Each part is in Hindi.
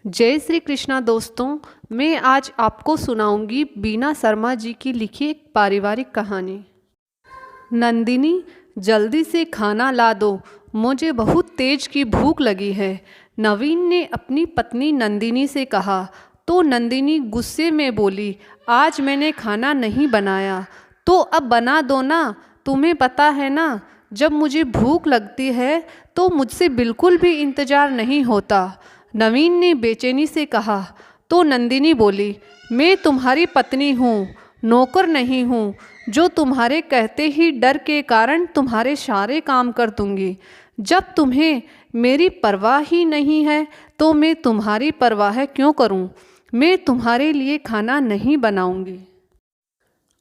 जय श्री कृष्णा दोस्तों। मैं आज आपको सुनाऊंगी बीना शर्मा जी की लिखी एक पारिवारिक कहानी। नंदिनी, जल्दी से खाना ला दो, मुझे बहुत तेज की भूख लगी है, नवीन ने अपनी पत्नी नंदिनी से कहा। तो नंदिनी गुस्से में बोली, आज मैंने खाना नहीं बनाया। तो अब बना दो ना, तुम्हें पता है ना, जब मुझे भूख लगती है तो मुझसे बिल्कुल भी इंतज़ार नहीं होता, नवीन ने बेचैनी से कहा। तो नंदिनी बोली, मैं तुम्हारी पत्नी हूँ, नौकर नहीं हूँ, जो तुम्हारे कहते ही डर के कारण तुम्हारे सारे काम कर दूँगी। जब तुम्हें मेरी परवाह ही नहीं है तो मैं तुम्हारी परवाह क्यों करूँ। मैं तुम्हारे लिए खाना नहीं बनाऊँगी।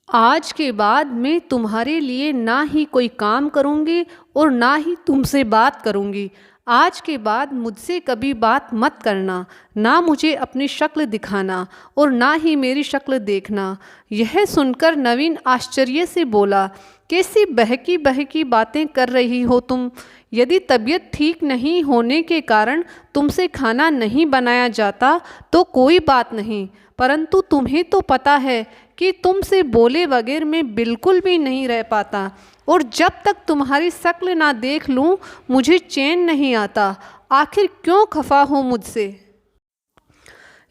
आज के बाद मैं तुम्हारे लिए ना ही कोई काम करूँगी और ना ही तुमसे बात करूँगी। आज के बाद मुझसे कभी बात मत करना, ना मुझे अपनी शक्ल दिखाना और ना ही मेरी शक्ल देखना। यह सुनकर नवीन आश्चर्य से बोला, कैसी बहकी बहकी बातें कर रही हो तुम। यदि तबीयत ठीक नहीं होने के कारण तुमसे खाना नहीं बनाया जाता तो कोई बात नहीं, परंतु तुम्हें तो पता है कि तुमसे बोले बगैर मैं बिल्कुल भी नहीं रह पाता, और जब तक तुम्हारी शक्ल ना देख लूँ मुझे चैन नहीं आता। आखिर क्यों खफा हो मुझसे।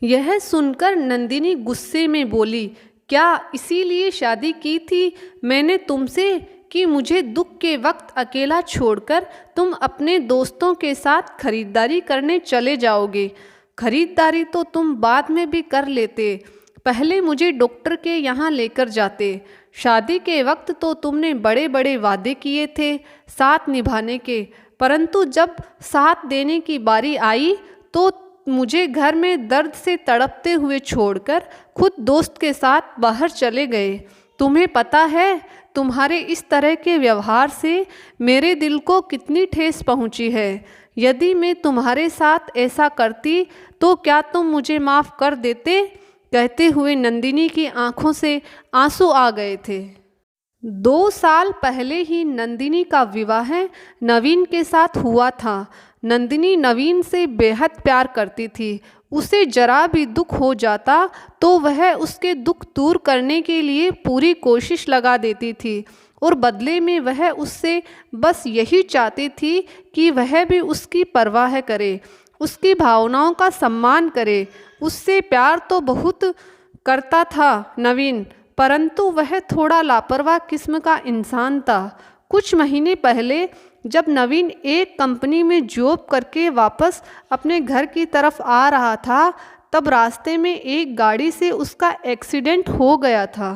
यह सुनकर नंदिनी गुस्से में बोली, क्या इसीलिए शादी की थी मैंने तुमसे कि मुझे दुख के वक्त अकेला छोड़कर तुम अपने दोस्तों के साथ खरीदारी करने चले जाओगे। खरीदारी तो तुम बाद में भी कर लेते, पहले मुझे डॉक्टर के यहाँ लेकर जाते। शादी के वक्त तो तुमने बड़े बड़े वादे किए थे साथ निभाने के, परंतु जब साथ देने की बारी आई तो मुझे घर में दर्द से तड़पते हुए छोड़कर खुद दोस्त के साथ बाहर चले गए। तुम्हें पता है तुम्हारे इस तरह के व्यवहार से मेरे दिल को कितनी ठेस पहुंची है। यदि मैं तुम्हारे साथ ऐसा करती तो क्या तुम मुझे माफ़ कर देते। कहते हुए नंदिनी की आंखों से आंसू आ गए थे। 2 साल पहले ही नंदिनी का विवाह नवीन के साथ हुआ था। नंदिनी नवीन से बेहद प्यार करती थी। उसे जरा भी दुख हो जाता तो वह उसके दुख दूर करने के लिए पूरी कोशिश लगा देती थी, और बदले में वह उससे बस यही चाहती थी कि वह भी उसकी परवाह करे, उसकी भावनाओं का सम्मान करे। उससे प्यार तो बहुत करता था नवीन, परंतु वह थोड़ा लापरवाह किस्म का इंसान था। कुछ महीने पहले जब नवीन एक कंपनी में जॉब करके वापस अपने घर की तरफ आ रहा था, तब रास्ते में एक गाड़ी से उसका एक्सीडेंट हो गया था,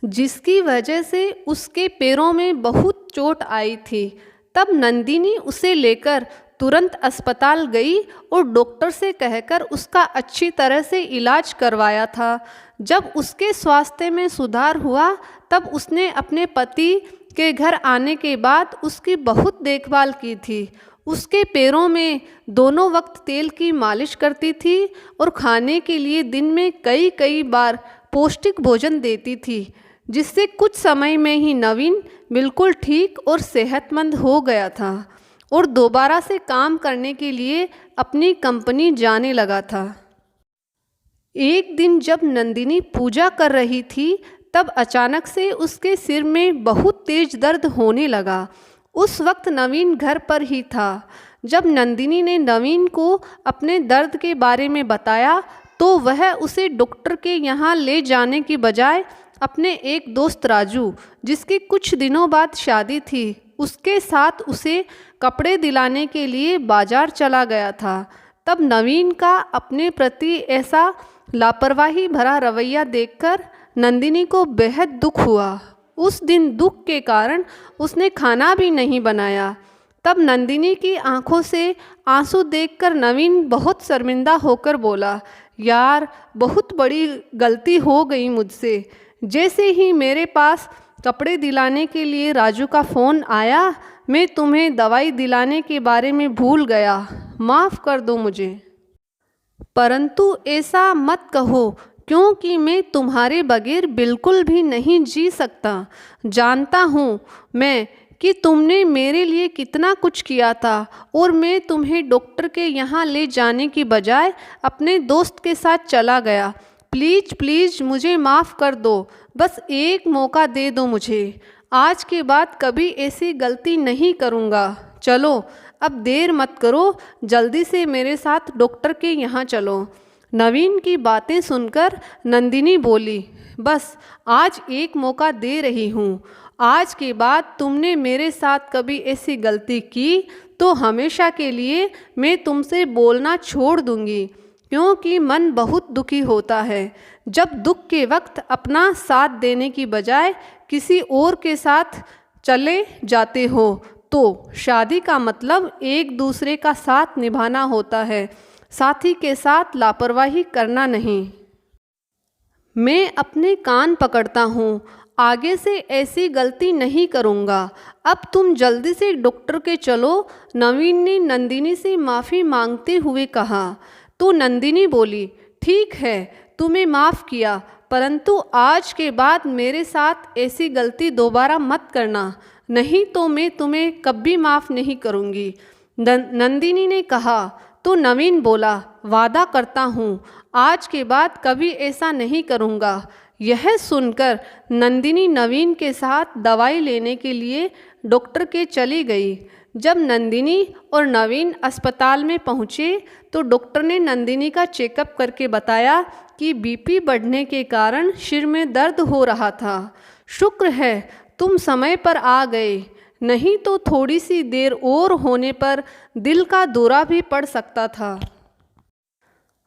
जिसकी वजह से उसके पैरों में बहुत चोट आई थी। तब नंदिनी उसे लेकर तुरंत अस्पताल गई और डॉक्टर से कहकर उसका अच्छी तरह से इलाज करवाया था। जब उसके स्वास्थ्य में सुधार हुआ तब उसने अपने पति के घर आने के बाद उसकी बहुत देखभाल की थी। उसके पैरों में दोनों वक्त तेल की मालिश करती थी और खाने के लिए दिन में कई कई बार पौष्टिक भोजन देती थी, जिससे कुछ समय में ही नवीन बिल्कुल ठीक और सेहतमंद हो गया था और दोबारा से काम करने के लिए अपनी कंपनी जाने लगा था। एक दिन जब नंदिनी पूजा कर रही थी तब अचानक से उसके सिर में बहुत तेज दर्द होने लगा। उस वक्त नवीन घर पर ही था। जब नंदिनी ने नवीन को अपने दर्द के बारे में बताया तो वह उसे डॉक्टर के यहाँ ले जाने की बजाय अपने एक दोस्त राजू, जिसकी कुछ दिनों बाद शादी थी, उसके साथ उसे कपड़े दिलाने के लिए बाजार चला गया था। तब नवीन का अपने प्रति ऐसा लापरवाही भरा रवैया देखकर नंदिनी को बेहद दुख हुआ। उस दिन दुख के कारण उसने खाना भी नहीं बनाया। तब नंदिनी की आंखों से आंसू देखकर नवीन बहुत शर्मिंदा होकर बोला, यार बहुत बड़ी गलती हो गई मुझसे। जैसे ही मेरे पास कपड़े दिलाने के लिए राजू का फ़ोन आया, मैं तुम्हें दवाई दिलाने के बारे में भूल गया, माफ़ कर दो मुझे। परंतु ऐसा मत कहो, क्योंकि मैं तुम्हारे बगैर बिल्कुल भी नहीं जी सकता। जानता हूँ मैं कि तुमने मेरे लिए कितना कुछ किया था और मैं तुम्हें डॉक्टर के यहाँ ले जाने की बजाय अपने दोस्त के साथ चला गया। प्लीज़ प्लीज़ मुझे माफ़ कर दो, बस एक मौका दे दो मुझे। आज के बाद कभी ऐसी गलती नहीं करूँगा। चलो अब देर मत करो, जल्दी से मेरे साथ डॉक्टर के यहाँ चलो। नवीन की बातें सुनकर नंदिनी बोली, बस आज एक मौका दे रही हूँ। आज के बाद तुमने मेरे साथ कभी ऐसी गलती की तो हमेशा के लिए मैं तुमसे बोलना छोड़ दूँगी, क्योंकि मन बहुत दुखी होता है जब दुख के वक्त अपना साथ देने की बजाय किसी और के साथ चले जाते हो। तो शादी का मतलब एक दूसरे का साथ निभाना होता है, साथी के साथ लापरवाही करना नहीं। मैं अपने कान पकड़ता हूँ, आगे से ऐसी गलती नहीं करूँगा। अब तुम जल्दी से डॉक्टर के चलो। नवीन ने नंदिनी से माफ़ी मांगते हुए कहा। तो नंदिनी बोली, ठीक है, तुम्हें माफ़ किया, परंतु आज के बाद मेरे साथ ऐसी गलती दोबारा मत करना, नहीं तो मैं तुम्हें कभी माफ़ नहीं करूँगी। नंदिनी ने कहा। तो नवीन बोला, वादा करता हूँ आज के बाद कभी ऐसा नहीं करूँगा। यह सुनकर नंदिनी नवीन के साथ दवाई लेने के लिए डॉक्टर के चली गई। जब नंदिनी और नवीन अस्पताल में पहुँचे तो डॉक्टर ने नंदिनी का चेकअप करके बताया कि बीपी बढ़ने के कारण सिर में दर्द हो रहा था। शुक्र है तुम समय पर आ गए, नहीं तो थोड़ी सी देर और होने पर दिल का दौरा भी पड़ सकता था।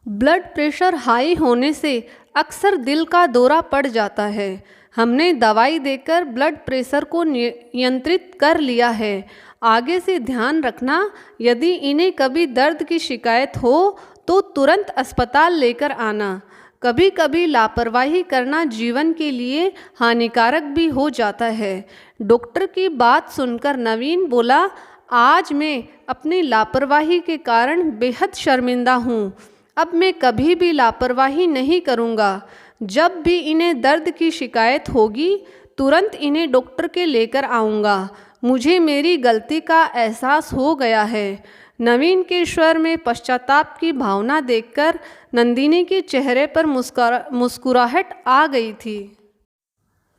ब्लड प्रेशर हाई होने से अक्सर दिल का दौरा पड़ जाता है। हमने दवाई देकर ब्लड प्रेशर को नियंत्रित कर लिया है। आगे से ध्यान रखना, यदि इन्हें कभी दर्द की शिकायत हो तो तुरंत अस्पताल लेकर आना। कभी कभी लापरवाही करना जीवन के लिए हानिकारक भी हो जाता है। डॉक्टर की बात सुनकर नवीन बोला, आज मैं अपनी लापरवाही के कारण बेहद शर्मिंदा हूँ। अब मैं कभी भी लापरवाही नहीं करूँगा। जब भी इन्हें दर्द की शिकायत होगी तुरंत इन्हें डॉक्टर के लेकर आऊँगा। मुझे मेरी गलती का एहसास हो गया है। नवीन के स्वर में पश्चाताप की भावना देखकर नंदिनी के चेहरे पर मुस्कुराहट आ गई थी।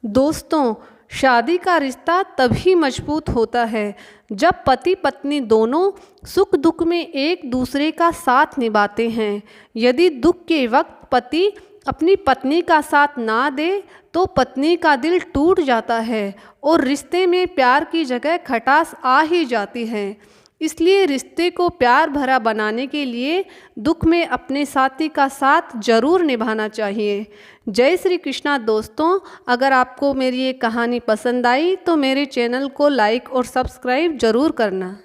दोस्तों, शादी का रिश्ता तभी मजबूत होता है जब पति पत्नी दोनों सुख दुख में एक दूसरे का साथ निभाते हैं। यदि दुख के वक्त पति अपनी पत्नी का साथ ना दे तो पत्नी का दिल टूट जाता है और रिश्ते में प्यार की जगह खटास आ ही जाती है। इसलिए रिश्ते को प्यार भरा बनाने के लिए दुख में अपने साथी का साथ जरूर निभाना चाहिए। जय श्री कृष्णा। दोस्तों, अगर आपको मेरी ये कहानी पसंद आई तो मेरे चैनल को लाइक और सब्सक्राइब जरूर करना।